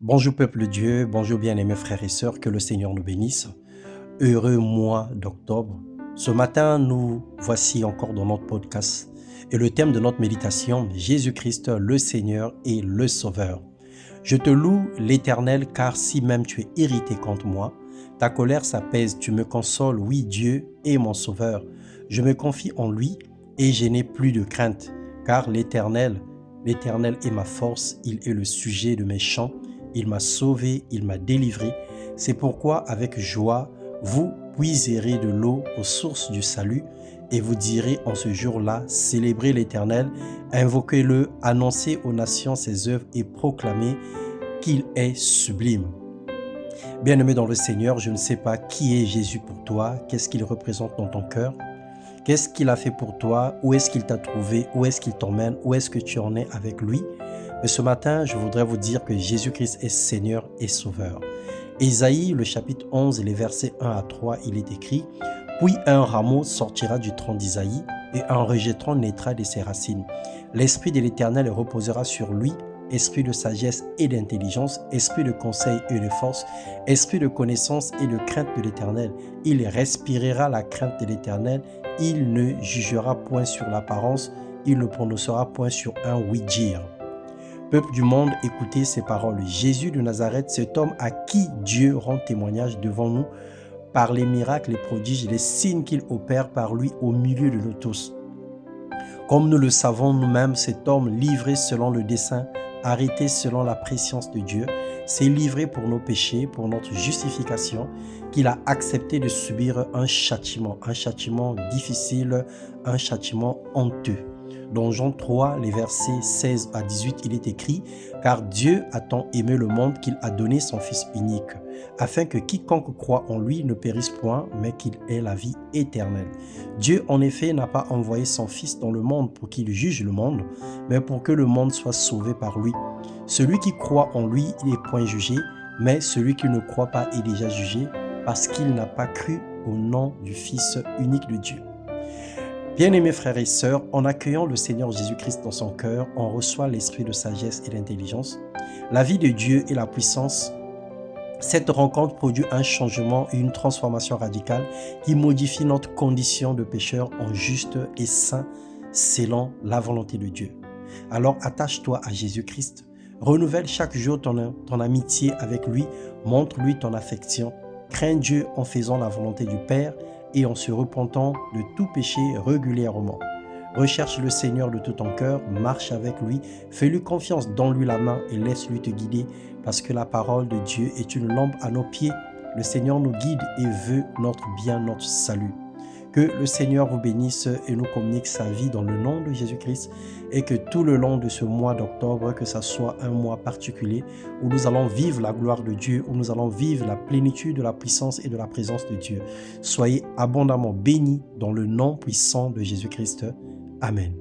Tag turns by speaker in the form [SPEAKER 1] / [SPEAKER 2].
[SPEAKER 1] Bonjour peuple de Dieu, bonjour bien-aimés frères et sœurs, que le Seigneur nous bénisse. Heureux mois d'octobre. Ce matin, nous voici encore dans notre podcast et le thème de notre méditation, Jésus-Christ, le Seigneur et le Sauveur. Je te loue l'Éternel, car si même tu es irrité contre moi, ta colère s'apaise, tu me consoles, oui Dieu est mon Sauveur. Je me confie en lui et je n'ai plus de crainte, car l'Éternel est ma force, il est le sujet de mes chants. Il m'a sauvé, il m'a délivré. C'est pourquoi, avec joie, vous puiserez de l'eau aux sources du salut et vous direz en ce jour-là, célébrez l'Éternel, invoquez-le, annoncez aux nations ses œuvres et proclamez qu'il est sublime. Bien-aimé dans le Seigneur, je ne sais pas qui est Jésus pour toi, qu'est-ce qu'il représente dans ton cœur, qu'est-ce qu'il a fait pour toi, où est-ce qu'il t'a trouvé, où est-ce qu'il t'emmène, où est-ce que tu en es avec lui. Mais ce matin, je voudrais vous dire que Jésus-Christ est Seigneur et Sauveur. Ésaïe, le chapitre 11, les versets 1 à 3, il est écrit « Puis un rameau sortira du tronc d'Isaïe, et un rejeton naîtra de ses racines. L'Esprit de l'Éternel reposera sur lui, esprit de sagesse et d'intelligence, esprit de conseil et de force, esprit de connaissance et de crainte de l'Éternel. Il respirera la crainte de l'Éternel, il ne jugera point sur l'apparence, il ne prononcera point sur un oui-dire. » Peuple du monde, écoutez ces paroles. Jésus de Nazareth, cet homme à qui Dieu rend témoignage devant nous par les miracles, les prodiges, les signes qu'il opère par lui au milieu de nous tous. Comme nous le savons nous-mêmes, cet homme livré selon le dessein, arrêté selon la préscience de Dieu, s'est livré pour nos péchés, pour notre justification, qu'il a accepté de subir un châtiment difficile, un châtiment honteux. Dans Jean 3, les versets 16 à 18, il est écrit « Car Dieu a tant aimé le monde qu'il a donné son Fils unique, afin que quiconque croit en lui ne périsse point, mais qu'il ait la vie éternelle. Dieu, en effet, n'a pas envoyé son Fils dans le monde pour qu'il juge le monde, mais pour que le monde soit sauvé par lui. Celui qui croit en lui, il n'est point jugé, mais celui qui ne croit pas est déjà jugé, parce qu'il n'a pas cru au nom du Fils unique de Dieu. » Bien-aimés frères et sœurs, en accueillant le Seigneur Jésus-Christ dans son cœur, on reçoit l'esprit de sagesse et d'intelligence, la vie de Dieu et la puissance. Cette rencontre produit un changement et une transformation radicale qui modifie notre condition de pécheur en juste et saint selon la volonté de Dieu. Alors attache-toi à Jésus-Christ, renouvelle chaque jour ton amitié avec lui, montre-lui ton affection, crains Dieu en faisant la volonté du Père et en se repentant de tout péché régulièrement. Recherche le Seigneur de tout ton cœur, marche avec lui, fais-lui confiance, donne-lui la main et laisse-lui te guider, parce que la parole de Dieu est une lampe à nos pieds. Le Seigneur nous guide et veut notre bien, notre salut. Que le Seigneur vous bénisse et nous communique sa vie dans le nom de Jésus-Christ, et que tout le long de ce mois d'octobre, que ce soit un mois particulier où nous allons vivre la gloire de Dieu, où nous allons vivre la plénitude de la puissance et de la présence de Dieu. Soyez abondamment bénis dans le nom puissant de Jésus-Christ. Amen.